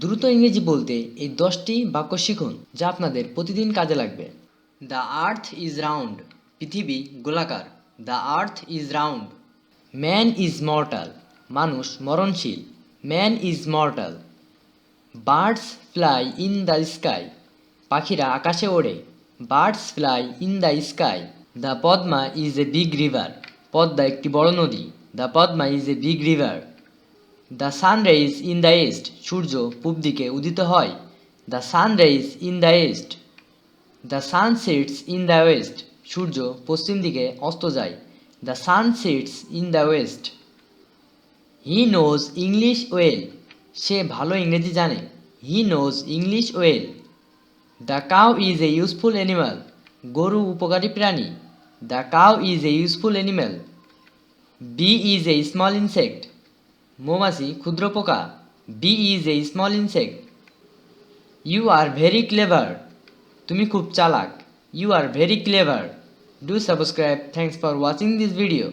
দ্রুত ইংরেজি বলতে এই 10টি বাক্য শিখুন যা আপনাদের প্রতিদিন কাজে লাগবে। The earth is round. পৃথিবী গোলাকার। The earth is round. Man is mortal. মানুষ মরণশীল। Man is mortal. Birds fly in the sky. পাখিরা আকাশে ওড়ে। Birds fly in the sky. The Padma is a big river. Padma একটি বড় নদী। The Padma is a big river. The sunrise in the east. সূর্য পূব দিকে উদিত হয়। The sunrise in the east. The sun sets in the west. সূর্য পশ্চিম দিকে অস্ত যায়। The sun sets in the west. He knows English well. সে ভালো ইংরেজি জানে। He knows English well. The cow is a useful animal. গরু উপকারী প্রাণী। The cow is a useful animal. Bee is a small insect. মৌমাছি ক্ষুদ্র পোকা। Bee is a small insect. You are very clever. তুমি খুব চালাক। You are very clever. Do subscribe. Thanks for watching this video.